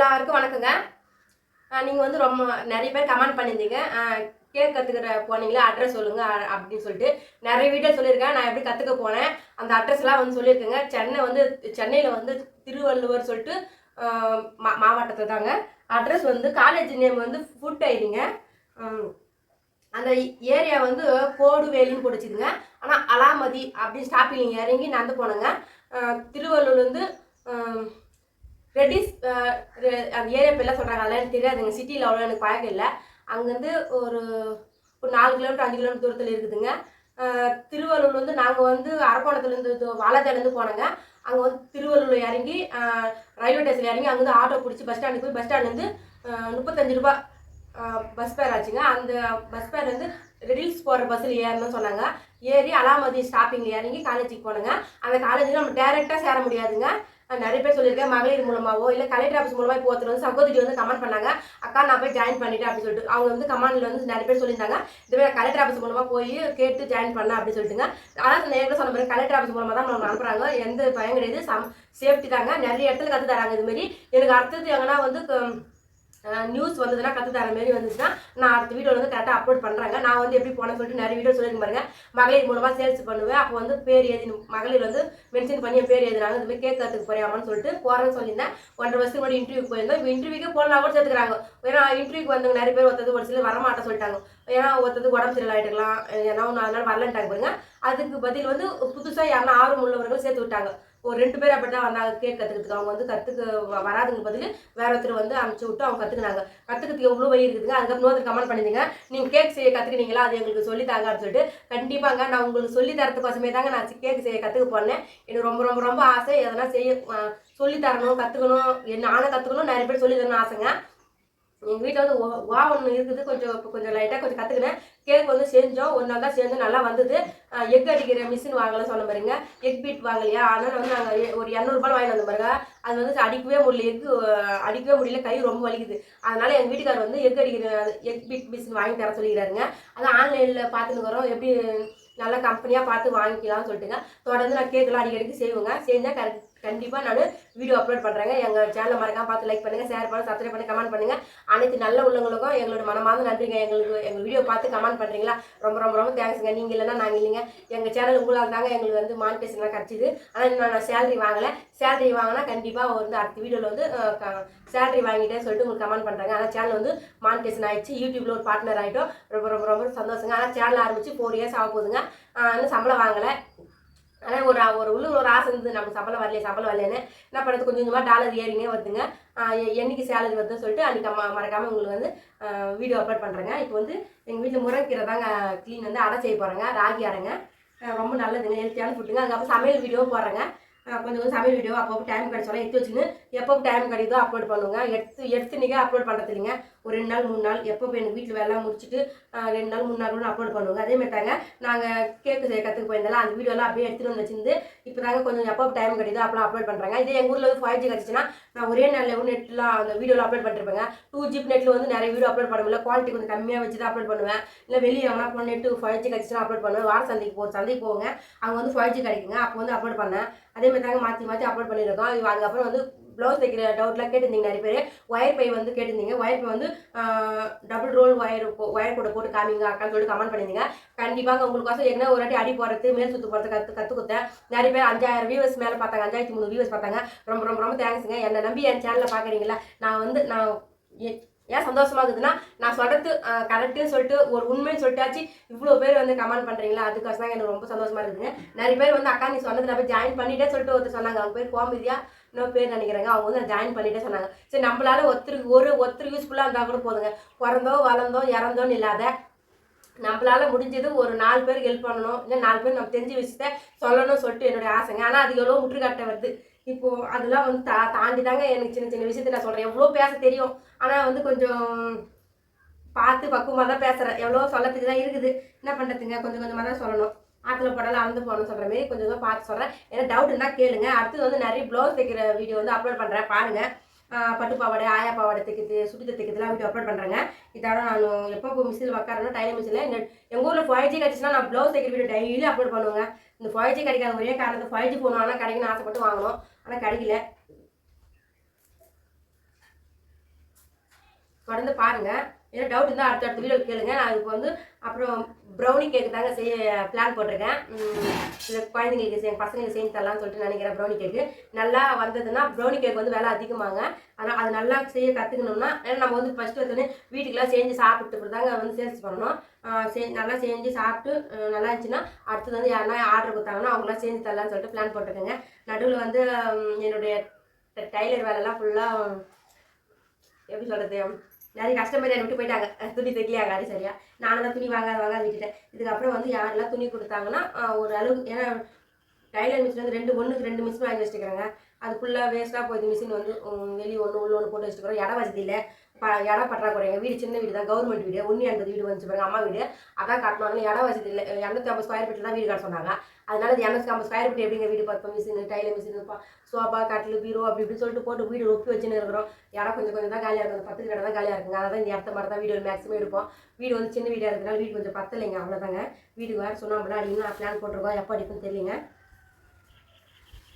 எல்லாருக்கும் வணக்கங்க. நீங்கள் வந்து ரொம்ப நிறைய பேர் கமெண்ட் பண்ணியிருந்தீங்க. கேக் கற்றுக்கிற போனீங்களா, அட்ரஸ் சொல்லுங்க அப்படின்னு சொல்லிட்டு நிறைய வீடியோ சொல்லியிருக்கேன். நான் எப்படி கற்றுக்க போனேன் அந்த அட்ரஸ்லாம் வந்து சொல்லியிருக்கேங்க. சென்னையில் வந்து திருவள்ளுவர் சொல்லிட்டு மாவட்டத்தில் தாங்க. அட்ரஸ் வந்து காலேஜ் நேம் வந்து ஃபுட் ஐடிங்க. அந்த ஏரியா வந்து கோடுவேலின்னு போட்டுச்சுதுங்க. ஆனால் அலாமதி அப்படின்னு ஸ்டாப்பிங் இறங்கி நடந்து போனேங்க. திருவள்ளூர்லேருந்து ரெட்டிஸ் அந்த ஏரியா பேர்லாம் சொல்கிறாங்க, அதெல்லாம் எனக்கு தெரியாதுங்க. சிட்டியில் அவ்வளோ எனக்கு பழக்கம் இல்லை. அங்கேருந்து ஒரு 4 கிலோமீட்டர் 5 கிலோமீட்டர் தூரத்தில் இருக்குதுங்க. திருவள்ளூர் வந்து நாங்கள் வந்து அரக்கோணத்துலேருந்து வாலாஜாலேருந்து போனோங்க. அங்கே வந்து திருவள்ளூர் இறங்கி ரயில்வே ஸ்டேஷன் இறங்கி அங்கேருந்து ஆட்டோ பிடிச்சி பஸ் ஸ்டாண்டுக்கு போய் பஸ் ஸ்டாண்ட்லேருந்து 35 ரூபா பஸ் ஃபேர் ஆச்சுங்க. அந்த பஸ் ஃபேர் வந்து ரெடில்ஸ் போகிற பஸ்ஸில் ஏறணும்னு சொன்னாங்க. ஏறி அலாமதி ஸ்டாப்பிங்கில் இறங்கி காலேஜுக்கு போனோங்க. அந்த காலேஜில் நம்ம டேரெக்டாக சேர முடியாதுங்க. நிறைய பேர் சொல்லியிருக்கேன், மகளிர் மூலமாகவோ இல்லை கலெக்டர் ஆஃபீஸ் மூலமாக இப்போ ஒருத்தர் வந்து சகோதரி வந்து கமெண்ட் பண்ணாங்க, அக்கா நான் போய் ஜாயின் பண்ணிட்டேன் அப்படின்னு சொல்லிட்டு. அவங்க வந்து கமெண்ட்ல வந்து நிறைய பேர் சொல்லியிருந்தாங்க, இதுவே கலெக்டர் ஆஃபீஸ் மூலமாக போய் கேட்டு ஜாயின் பண்ண அப்படின்னு சொல்லிட்டுங்க. அதாவது நேரில் சொன்ன மாதிரி கலெக்டர் ஆஃபீஸ் மூலமாக தான் நம்ம அனுப்புகிறாங்க. எந்த பயம் கிடையாது, சேஃப்டி தாங்க. நிறைய இடத்துல கற்று தராங்க. இதுமாரி எனக்கு அடுத்தது எங்கன்னா வந்து நியூஸ் வந்ததுன்னா கற்று தர மாரி வந்துச்சுன்னா நான் அடுத்த வீடியோ வந்து கரெக்டாக அப்லோட் பண்ணுறாங்க. நான் வந்து எப்படி போனேன்னு சொல்லிட்டு நிறைய வீடியோ சொல்லியிருக்க பாருங்க. மகளிர் மூலமாக சேல்ஸ் பண்ணுவேன். அப்போ வந்து பேர் எழுதி மகளிர் வந்து மென்ஷன் பண்ணி பேர் எழுதினாங்க. இந்த மாதிரி கேக் கற்றுக்கு போறியாமான்னு சொல்லிட்டு போகிறேன்னு சொல்லியிருந்தேன். 1.5 வருஷத்துக்கு முன்னாடி இன்டர்வியூ போயிருந்தோம். இப்போ இன்டர்வியூக்கு போனால் கூட சேர்த்துக்கிறாங்க. ஏன்னா இன்டர்வியூக்கு வந்தவங்க நிறைய பேர் ஒருத்தது ஒரு சில வரமாட்ட சொல்லிட்டாங்க. ஏன்னா ஒருத்தது உடம்பு சரியில்லை ஆகிட்டுக்கலாம், ஏன்னா 4 நாள் வரலன்ட்டாங்க பாருங்க. அதுக்கு பதில் வந்து புதுசாக யாருன்னா ஆர்வம் உள்ளவர்கள் சேர்த்து விட்டாங்க. ஒரு 2 பேர் அப்படி தான் வந்தாங்க கேக் கற்றுக்கிறதுக்கு. அவங்க வந்து வராதுங்க பதில் வேற ஒருத்தர் வந்து அனுப்பிச்சு விட்டு அவங்க கற்றுக்கினாங்க. கற்றுக்கிறதுக்கு எவ்வளோ வழி இருக்குதுங்க. அதுக்கப்புறம் ஒருத்தர் கமெண்ட் பண்ணிருந்தீங்க, நீங்கள் கேக் செய்ய கற்றுக்கினீங்களா, அது எங்களுக்கு சொல்லித்தாங்க அப்படின்னு சொல்லிட்டு. கண்டிப்பாங்க நான் உங்களுக்கு சொல்லி தரத்துக்கோசமே தாங்க நான் கேக் செய்ய கற்றுக்க போனேன். எனக்கு ரொம்ப ரொம்ப ரொம்ப ஆசை எதனா செய்ய சொல்லித்தரணும், கற்றுக்கணும், நானும் கற்றுக்கணும், நிறைய பேர் சொல்லி தரணும் ஆசைங்க. எங்கள் வீட்டில் வந்து ஓவன் இருக்குது, கொஞ்சம் லைட்டாக கொஞ்சம் கற்றுக்கினேன். கேக் வந்து செஞ்சோம், ஒரு நாள் தான் செஞ்சோம், நல்லா வந்தது. எக் அடிக்கிற மிஷின் வாங்கலாம் சொன்ன பாருங்க, எக் பீட் வாங்கலையா, அதனால் வந்து நாங்கள் ஒரு 200 ரூபாய் வாங்கி வந்த பாருங்க. அது வந்து அடிக்கவே முடியல, கை ரொம்ப வலிக்குது. அதனால் எங்கள் வீட்டுக்காரர் வந்து எக் பீட் மிஷின் வாங்கி தர சொல்லிக்கிறாருங்க. அதான் ஆன்லைனில் பார்த்துன்னு எப்படி நல்ல கம்பெனியாக பார்த்து வாங்கிக்கலாம்னு சொல்லிட்டுங்க. தொடர்ந்து நான் கேக்கெல்லாம் அடிக்கடிக்கு செய்வேங்க. செஞ்சால் கண்டிப்பாக நான் வீடியோ அப்லோட் பண்ணுறேங்க. எங்கள் சேனலை மறக்காம பார்த்து லைக் பண்ணுங்கள், ஷேர் பண்ணுங்கள், சப்ஸ்கிரைப் பண்ணி கமெண்ட் பண்ணுங்கள். அனைத்து நல்ல உள்ளவங்களுக்கும் எங்களோட மனமார்ந்த நன்றிங்க. எங்கள் வீடியோ பார்த்து கமெண்ட் பண்ணுறீங்களா, ரொம்ப ரொம்ப ரொம்ப தேங்க்ஸுங்க. நீங்கள் இல்லைன்னா நாங்கள் இல்லைங்க. எங்கள் சேனல் உங்களால் தாங்க எங்களுக்கு வந்து மானிட்டேஷன்லாம் கிடச்சிது. ஆனால் நான் சேலரி வாங்கலை. சேலரி வாங்கினா கண்டிப்பாக வந்து அடுத்த வீடியோவில் வந்து சேலரி வாங்கிட்டேன்னு சொல்லிட்டு உங்களுக்கு கமெண்ட் பண்ணுறாங்க. ஆனால் சேனல் வந்து மானிட்டேஷன் ஆகிடுச்சு, யூடியூப்பில் ஒரு பார்ட்னர் ஆகிட்டோம். ரொம்ப ரொம்ப ரொம்ப சந்தோஷங்க. ஆனால் சேனல் ஆரம்பித்து 4 இயர்ஸ் ஆக போகுதுங்க. இன்னும் சம்பளம் வாங்கலை. ஆனால் ஒரு ஆசை இருந்தது, நம்ம சம்பளம் வரலைன்னு. என்ன பண்ணுறது, கொஞ்சம் கொஞ்சமாக டாலர் ஏறினே வருதுங்க. என்னைக்கு சேலரி வருதுன்னு சொல்லிட்டு அன்றைக்கி மறக்காமல் உங்களுக்கு வந்து வீடியோ அப்லோட் பண்ணுறேங்க. இப்போ வந்து எங்கள் வீட்டில் முருங்கைக்கீரை தாங்க க்ளீன் வந்து அடை செய்ய போகிறேங்க. ராகி அடைங்க, ரொம்ப நல்லதுங்க, ஹெல்த்தியான ஃபுட்டுங்க. அதுக்கப்புறம் சமையல் வீடியோவும் போடுறேங்க. கொஞ்சம் சமையல் வீடியோ அப்போ டைம் கிடைச்சாலும் எடுத்து வச்சுன்னு எப்போ டைம் கிடைக்குதோ அப்லோட் பண்ணுவோங்க. எடுத்து நீங்கள் அப்லோட் பண்ணுறது இல்லைங்க. ஒரு 2 நாள் 3 நாள் எப்போ எனக்கு வீட்டில் வேலை முடிச்சுட்டு 2 நாள் 3 நாள் கூட அப்லோட் பண்ணுவோங்க. அதேமாதிரி தாங்க நாங்கள் கேக்கு செய்ய கற்றுக்க போயிருந்தாலும் அந்த வீடியோலாம் அப்படியே எடுத்துகிட்டு வந்து வச்சிருந்து இப்போ தாங்க கொஞ்சம் எப்போ டைம் கிடைக்குதோ அப்போலாம் அப்லோட் பண்ணுறாங்க. இதே எங்கள் ஊரில் வந்து 5G கிடச்சின்னா நான் ஒரே நாளில் நெட்லாம் அந்த வீடியோவில் அப்லோட் பண்ணிருப்பேங்க. 2GB நெட்டில் வந்து நிறைய வீடியோ அப்லோட் பண்ண முடியல, குவாலிட்டி கொஞ்சம் கம்மியாக வச்சு தான் அப்லோட் பண்ணுவேன். இல்லை வெளியே எங்கன்னா போன நெட்டு 5G கிடச்சின்னா அப்லோட் பண்ணுவேன். வார சந்தைக்கு போங்க, அங்கே வந்து 5G கிடைக்குங்க, அப்போ வந்து அப்லோட் பண்ணேன். அதேமாதிரி தாங்க மாற்றி அப்லோட் பண்ணியிருக்கோம். அதுக்கப்புறம் வந்து ப்ளவுஸ் தைக்கிற டவுட்லாம் கேட்டிருந்தீங்க நிறைய பேர். ஒயர் பை வந்து கேட்டிருந்தீங்க. ஒயர் பை வந்து டபுள் ரோல் ஒயர் கூட போட்டு காமிங்க அக்கான்னு சொல்லிட்டு கமெண்ட் பண்ணியிருந்தீங்க. கண்டிப்பாக உங்களுக்கோசம் ஏற்கனவே ஒரு வாட்டி அடி போடுறது, மேல் சுற்று போடுறது கற்றுக் கொடுத்தேன். நிறைய பேர் 5000 வியூவர்ஸ் மேலே பார்த்தாங்க, 5300 வியூவர்ஸ் பார்த்தாங்க. ரொம்ப ரொம்ப ரொம்ப தேங்க்ஸுங்க. என்னை நம்பி என் சேனலில் பார்க்குறீங்களா. நான் ஏன் சந்தோஷமாக இருக்குதுன்னா, நான் சொல்கிறது கரெக்டுன்னு சொல்லிட்டு ஒரு உண்மைன்னு சொல்லிட்டாச்சு இவ்வளோ பேர் வந்து கமெண்ட் பண்ணுறீங்களா, அதுக்காக தான் எனக்கு ரொம்ப சந்தோஷமாக இருக்குதுங்க. நிறைய பேர் வந்து அக்கா நீ சொன்னது நான் போய் ஜாயின் பண்ணிட்டே சொல்லிட்டு ஒருத்தர் சொன்னாங்க. அவங்க பேர் கோமதியா இன்னும் பேர் நினைக்கிறேங்க. அவங்க வந்து நான் ஜாயின் பண்ணிட்டே சொன்னாங்க. சரி, நம்மளால ஒருத்தர் யூஸ்ஃபுல்லாக இருந்தால் கூட போதுங்க. பிறந்தோ வளர்ந்தோ இறந்தோன்னு இல்லாத நம்மளால முடிஞ்சது ஒரு 4 பேருக்கு ஹெல்ப் பண்ணணும், இல்லை 4 பேர் நம்ம தெரிஞ்ச விஷயத்த சொல்லணும்னு சொல்லிட்டு என்னுடைய ஆசைங்க. ஆனால் அது எவ்வளோ முற்றுக்காட்ட வருது. இப்போது அதெல்லாம் வந்து தாண்டி தாங்க எனக்கு சின்ன சின்ன விஷயத்த நான் சொல்கிறேன். எவ்வளோ பேச தெரியும், ஆனால் வந்து கொஞ்சம் பார்த்து பக்குவமாக தான் பேசுகிறேன். எவ்வளோ சொல்லத்துக்கு தான் இருக்குது, என்ன பண்ணுறதுங்க, கொஞ்சம் கொஞ்சமாக தான் சொல்லணும். ஆற்றுல போடாலும் அளந்து போகணும்னு சொல்கிற மாரி கொஞ்சம் கொஞ்சம் பார்த்து சொல்கிறேன். ஏன்னா டவுட் இருந்தால் கேளுங்க. அடுத்து வந்து நிறைய ப்ளவுஸ் தைக்கிற வீடியோ வந்து அப்லோட் பண்ணுறேன் பாருங்கள். பட்டு பாவாடை, ஆயா பாவாடை தைக்கிறது, சுடிதார் தைக்கிறதுலாம் வீடியோ அப்லோட் பண்ணுறேங்க. இதோட நான் எப்போ மிஷினில் உட்காரணும், டைலர் மிஷினில் எங்கள் ஊரில் 5G கிடச்சின்னா நான் ப்ளவுஸ் தைக்கிற வீடியோ டெய்லி அப்லோட் பண்ணுவேங்க. இந்த 5G கிடைக்காத ஒரே காரணத்தை 5G போகணும், ஆனால் கிடைக்குன்னு ஆசைப்பட்டு வாங்கணும், ஆனால் கிடைக்கல. தொடர்ந்து பாருங்கள். ஏன்னா டவுட் இருந்தால் அடுத்த வீடியோ கேளுங்க. நான் இப்போ வந்து அப்புறம் ப்ரௌனி கேக்கு தாங்க செய்ய பிளான் போட்டிருக்கேன். இந்த குழந்தைங்களுக்கு பசங்களுக்கு செஞ்சு தரலாம்னு சொல்லிட்டு நினைக்கிறேன். ப்ரௌனி கேக்கு நல்லா வந்ததுன்னா ப்ரௌனி கேக் வந்து விலை அதிகமாங்க. ஆனால் அது நல்லா செய்ய கற்றுக்கணும்னா, ஏன்னா நம்ம வந்து ஃபஸ்ட்டு வந்து வீட்டுக்கெலாம் செஞ்சு சாப்பிட்டு தாங்க வந்து சேல்ஸ் பண்ணணும். நல்லா செஞ்சு சாப்பிட்டு நல்லா இருந்துச்சுன்னா அடுத்தது வந்து யாருன்னா ஆர்டர் கொடுத்தாங்கன்னா அவங்களாம் செஞ்சு தரலான்னு சொல்லிட்டு பிளான் போட்டிருக்கேங்க. நடுவில் வந்து என்னுடைய டைலர் வேலைலாம் ஃபுல்லாக எப்படி சொல்கிறது, நிறைய கஸ்டமர் என்னை விட்டு போயிட்டாங்க. துணி தைக்கலையாங்க அது சரியா. நானும் தான் துணி வாங்காத விட்டுட்டேன். இதுக்கப்புறம் வந்து யாரெல்லாம் துணி கொடுத்தாங்கன்னா ஒரு அளவு, ஏன்னா டைலர் மிஷின் வந்து 1க்கு 2 மிஷின் வாங்கி வச்சுருக்காங்க. அது ஃபுல்லாக வேஸ்ட்டாக போகுது. மிஷின் வந்து வெளியே உள்ள ஒன்று போட்டு வச்சுக்கிறோம். இடம் வசதி இல்லை, இடம் பற்றாக்குறை. எங்கள் வீடு சின்ன வீடு தான், கவர்மெண்ட் வீடு. 180 வீடு வந்துச்சு பாருங்க, அம்மா வீடு. அதான் கட்டணும். இடம் வசதி இல்லை. 250 ஸ்கொயர் ஃபீட்டில் தான் வீடு கட்ட சொன்னாங்க. அதனால 250 ஸ்கொயர் ஃபீட் எப்படிங்க வீடு பார்த்தோம். மிஷின், டைலர் மிஷின், சோஃபா, கட்டில், பீரோ அப்படி இப்படின்னு சொல்லிட்டு போட்டு வீடு ஒப்பி வச்சுன்னு இருக்கிறோம். இடம் கொஞ்சம் தான் காலியாக இருக்கும். 10 இடம் தான் காலியாக இருக்குங்க. அதான் இந்த இடத்த மாதிரி தான் வீடு மேக்ஸிமம் எடுப்போம். வீடு வந்து சின்ன வீடாக இருக்கிறதுனால வீடு கொஞ்சம் பத்தலைங்க, அவ்வளோதாங்க. வீட்டுக்கு வேறு சொன்னால் அடிக்கணும். நான் பிளான் போட்டிருக்கோம். எப்போ அடிக்குன்னு தெரியலங்க.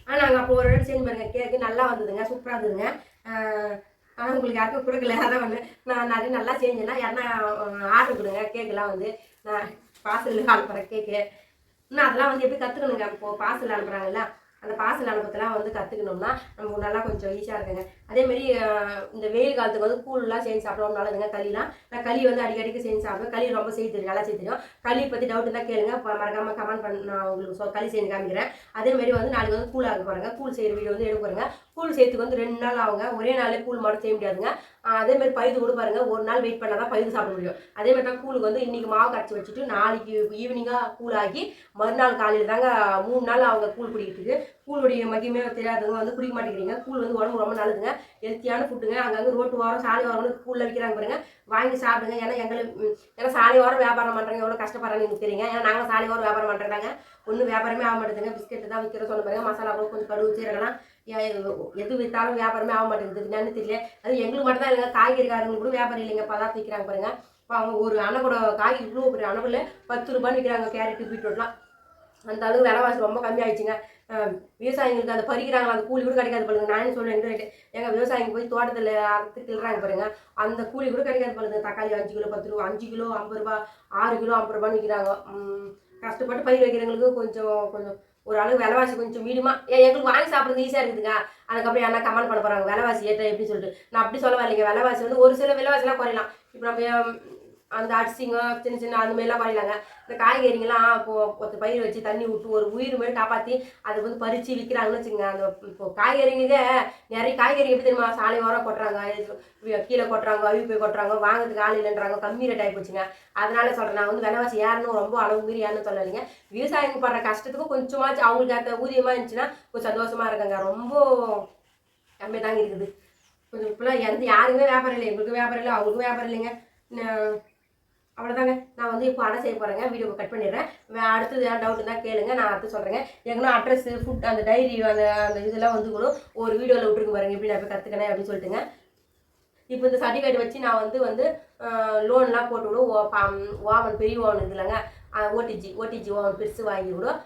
ஆனால் நாங்கள் அப்போ ஒரு வாட்டி செஞ்சு பாருங்க, கேக்கு நல்லா வந்ததுங்க, சூப்பராக இருந்ததுங்க. ஆனால் உங்களுக்கு யாருக்கும் கொடுக்கல. அதான் வந்து நான் நிறைய நல்லா செஞ்சேன்னா யாருன்னா ஆர்டர் கொடுங்க. கேக்கெல்லாம் வந்து நான் பார்சல் அனுப்புகிறேன் கேக்கு. இன்னும் அதெல்லாம் வந்து எப்படி கற்றுக்கணுங்க. இப்போது பார்சல் அனுப்புகிறாங்கல்ல, அந்த பார்சல் அனுப்பத்தெல்லாம் வந்து கற்றுக்கணும்னா நமக்கு நல்லா கொஞ்சம் ஈஸியாக இருக்குங்க. அதேமாரி இந்த வெயில் காலத்துக்கு வந்து கூழ்லாம் செஞ்சு சாப்பிடுவோம், நல்லதுங்க. களிலாம் நான் களி வந்து அடிக்கடிக்கு செஞ்சு சாப்பிடுவேன். களி ரொம்ப செய்ய தெரியும், நல்லா செய்ய தெரியும். களி பற்றி டவுட் இருந்தால் கேளுங்க, மறக்காமல் கமெண்ட் பண்ண, நான் உங்களுக்கு களி செஞ்சு காமிக்கிறேன். அதேமாரி வந்து நாளைக்கு வந்து கூழ் ஆக போகிறாங்க. கூழ் செய்கிற வீடியோ வந்து எடுக்க போகிறேங்க. கூழ் செய்யறதுக்கு வந்து 2 நாள் ஆகுங்க. ஒரே நாளே கூழ் மட்டும் செய்ய முடியாதுங்க. அதேமாதிரி பயிறு கூட பாருங்க, ஒரு நாள் வெயிட் பண்ணால் தான் பயிறு சாப்பிட முடியும். அதேமாதிரி தான் கூழுக்கு வந்து இன்றைக்கி மாவு கரைச்சி வச்சுட்டு நாளைக்கு ஈவினிங்காக கூழ் ஆக்கி மறுநாள் காலையில் தாங்க 3 நாள் அவங்க கூழ் குடிக்கிறதுக்கு. கூழுடைய மகிமே தெரியாதவங்க வந்து குடிக்க மாட்டேங்கிறீங்க. கூழ் வந்து உடம்பு ரொம்ப நல்லதுங்க, ஹெல்த்தியான ஃபுட்டுங்க. அங்கங்கே ரோட்டு வாரம் சாலை வாரம் கூழில் விற்கிறாங்க பாருங்க, வாங்கி சாப்பிடுங்க. ஏன்னா சாலை வாரம் வியாபாரம் பண்ணுறாங்க, எவ்வளோ கஷ்டப்படுறாங்கன்னு எனக்கு தெரியுங்க. ஏன்னா நாங்கள் சாலை வாரம் வியாபாரம் பண்ணுறாங்க, ஒன்றும் வியாபாரமே ஆக மாட்டேங்குதுங்க. பிஸ்கெட்டு தான் விற்கிற சொன்ன பாருங்க, மசாலா கூட கொஞ்சம் கடுகு சீரகலாம் எது விற்றாலும் வியாபாரமே ஆக மாட்டேங்குது. என்னன்னு தெரியல. அது எங்களுக்கு மட்டும் தான் இல்லைங்க, காய்கறிக்காரங்க கூட வியாபாரம் இல்லைங்க. பதார்த்தம் விற்கிறாங்க பாருங்க. அவங்க ஒரு அணக்கூட காய் இவ்வளோ பெரிய அணக்குள்ள 10 ரூபான்னு விற்கிறாங்க. கேரட்டு, பீட்ரூட்லாம் அந்த அளவுக்கு விலைவாசி ரொம்ப கம்மியாகிடுச்சுங்க. விவசாயிங்களுக்கு அதை பறிக்கிறாங்க, அந்த கூலி கூட கிடைக்காது பாருங்க. நான் என்ன சொல்கிறேன், எங்கள் விவசாயிங்க போய் தோட்டத்தில் அறுத்து கிள்றாங்க பாருங்க, அந்த கூலி கூட கிடைக்காது பாருங்க. தக்காளி 5 கிலோ 10 ரூபா, 5 கிலோ 50 ரூபா, 6 கிலோ 50 ரூபான்னு விற்கிறாங்க. கஷ்டப்பட்டு பயிர் வைக்கிறவங்களுக்கு கொஞ்சம் ஒரு அளவு விலைவாசி கொஞ்சம் மீடியமாக எங்களுக்கு வாங்கி சாப்பிட்றது ஈஸியாக இருக்குதுங்க. அதுக்கப்புறம் யாரா கமெண்ட் பண்ண போகிறாங்க விலைவாசி ஏற்ற எப்படி சொல்லிட்டு. நான் அப்படி சொல்ல வரலைங்க. விலைவாசி வந்து ஒரு சில விலைவாசிலாம் குறையலாம். இப்போ நம்ம அந்த அரிசிங்க சின்ன அந்த மாதிரிலாம் குறையலாங்க. இந்த காய்கறிங்கெல்லாம் இப்போது பயிர் வச்சு தண்ணி விட்டு ஒரு உயிர் மாதிரி காப்பாற்றி அதை வந்து பறித்து விற்கிறாங்கன்னு வச்சுங்க. அந்த இப்போ காய்கறிங்க நிறைய காய்கறி எப்படி தெரியுமா, சாலை ஓரம் கொட்டுறாங்க, கீழே கொட்டுறாங்க, அவி போய் கொட்டுறாங்க, வாங்கிறதுக்கு ஆள் இல்லைன்றாங்க, கம்மி ரேட் ஆகி போச்சுங்க. அதனால சொல்கிறேன், நான் வந்து விலைவாசி யாருன்னு ரொம்ப அளவு மீறி யாருன்னு சொல்லலைங்க. விவசாயிங்க படுற கஷ்டத்துக்கும் கொஞ்சமாச்சு அவங்களுக்கு அந்த ஊதியமாக இருந்துச்சுன்னா கொஞ்சம் சந்தோஷமாக இருக்குங்க. ரொம்ப கம்மியாக தாங்க இருக்குது. கொஞ்சம் இப்போலாம் யாருக்குமே வியாபாரம் இல்லை, எங்களுக்கும் வியாபாரம் இல்லை, அவங்களுக்கும் வியாபாரம் இல்லைங்க. அவ்வளோதாங்க. நான் வந்து இப்போ அடை செய்ய போகிறேங்க. வீடியோ கட் பண்ணிடுறேன். அடுத்தது ஏதாவது டவுட் இருந்தால் கேளுங்க, நான் அடுத்து சொல்கிறேங்க. எங்கன்னா அட்ரஸ், ஃபுட், அந்த டைரி, அந்த இதெல்லாம் வந்து கூட ஒரு வீடியோவில் விட்டுருக்கு பாருங்க, எப்படி நான் போய் கற்றுக்கினேன் அப்படின்னு சொல்லிட்டுங்க. இப்போ இந்த சர்டிஃபிகேட் வச்சு நான் வந்து லோன்லாம் போட்டு விடும். ஓவன், பெரிய ஓவன் இருக்குல்லங்க, ஓடிஜி ஓவன் பெருசு வாங்கி விடும்,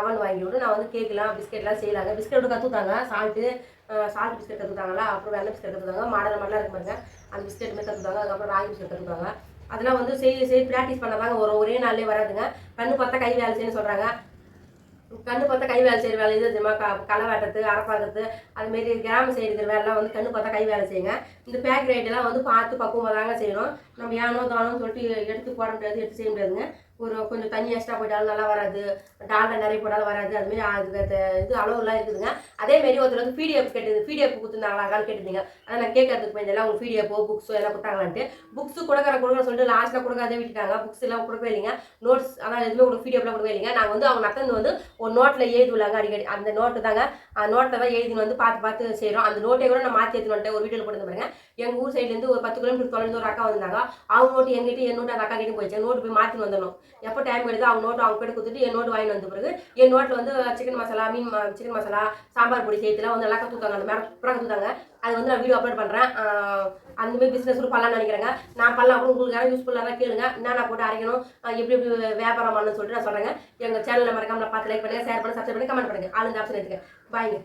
அவன் வாங்கி விடும். நான் வந்து கேக்கெலாம் பிஸ்கெட்லாம் செய்யலாங்க. பிஸ்கெட்டு கற்றுத்தாங்க, சால்ட் பிஸ்கெட் கற்றுத்தாங்களா, அப்புறம் வெள்ளை பிஸ்கெட் கற்றுத்தாங்க, மாடலாம் இருக்கு பாருங்க, அந்த பிஸ்கெட்டுமே கற்றுத்தாங்க. அதுக்கப்புறம் ராகி பிஸ்கெட் கற்றுத்தாங்க. அதெல்லாம் வந்து செய்ய ப்ராக்டிஸ் பண்ணதாங்க ஒரே நாள்லேயே வராதுங்க. கண்ணு பார்த்தா கை வேலை செய்யணும்னு சொல்கிறாங்க. கண்ணு பார்த்தா கை வேலை செய்கிற வேலை இது தெரியுமா, களை வெட்டுறது, அரைப்பாடுறது, அதுமாரி கிராம செய்கிற வேலைலாம் வந்து கண்ணு பார்த்தா கை வேலை செய்யுங்க. இந்த பேக் ரைட்டெல்லாம் வந்து பார்த்து பக்குவமாக தாங்க செய்யணும். நம்ம ஏனோ தானோன்னு சொல்லிட்டு எடுத்து போட முடியாது, எடுத்து செய்ய முடியாதுங்க. கொஞ்சம் தண்ணி எக்ஸ்ட்ரா போயிட்டாலும் நல்லா வராது, டால்டா நிறைய போட்டாலும் வராது. அதுமாரி அதுக்கு இது அளவுலாம் இருக்குதுங்க. அதேமாரி ஒருத்தர் வந்து பிடிஎஃப் பிடிஎஃப் கொடுத்துருந்தாங்களான்னு கேட்டுருந்தீங்க. அதை நான் கேட்கறதுக்கு போயிருந்தேன், அவங்க பிடிஎஃபோ புக்ஸோ எல்லாம் கொடுத்தாங்களான்ட்டு. புக்ஸு கொடுக்குற சொல்லிட்டு லாஸ்ட்டில் கொடுக்காதே விட்டுட்டாங்க. புக்ஸ் எல்லாம் கொடுக்கவே இல்லைங்க. நோட்ஸ் ஆனால் எதுவுமே பிடிஎஃப்லாம் கொடுக்கவே இல்லைங்க. நாங்கள் வந்து அவங்க நத்தந்து வந்து ஒரு நோட்டில் எழுதுவில்லாங்க அடிக்கடி. அந்த நோட்டு தாங்க, நோட்டில் தான் எழுதின்னு வந்து பார்த்து செய்கிறோம். அந்த நோட்டை கூட நான் மாற்றி எடுத்துன்னு வந்துட்டேன். ஒரு வீடியோவில் போட்டு பாருங்க. எங்கள் ஊர் சைட்லேருந்து ஒரு 10 கிலோமீட்டர் தொலைந்து ஒரு அக்கா வந்தாங்க. அவங்க நோட்டு எங்கிட்ட, என் நோட்டு அந்த அக்கா கிட்டே போயிடுச்சு. நோட்டு போய் மாற்றின்னு வந்துடணும். எப்போ டைம் எடுத்து அவங்க நோட்டு அவங்க கிட்ட கொடுத்துட்டு என் நோட்டு வாங்கிட்டு வந்த பிறகு என் நோட்டில் வந்து சிக்கன் மசாலா, சிக்கன் மசாலா, சாம்பார் பொடி சேர்த்துலாம் வந்து நல்லா கற்றுத்தாங்க. அந்த மேடம் சூப்பராக கற்றுத்தாங்க. அது வந்து நான் வீடியோ அப்லோட் பண்ணுறேன். அந்தமாரி பிஸ்னஸ் கூட பண்ணலான்னு நினைக்கிறேங்க. நான் பண்ணலாம் கூட, உங்களுக்கு யாரும் யூஸ்ஃபுல்லாக தான் கேளுங்க. நான் போட்டு அரைக்கணும், எப்படி வியாபாரம் பண்ணணும்னு சொல்லிட்டு நான் சொல்கிறேங்க. எங்கள் சேனலில் மறக்காம பார்த்து லைக் பண்ணுங்கள், ஷேர் பண்ணுங்கள், சப்ஸ்கிரைப் பண்ணி கமெண்ட் பண்ணுங்கள். ஆளுங்க ஆப்ஷன் எடுத்துக்கேன். பாய்ங்க.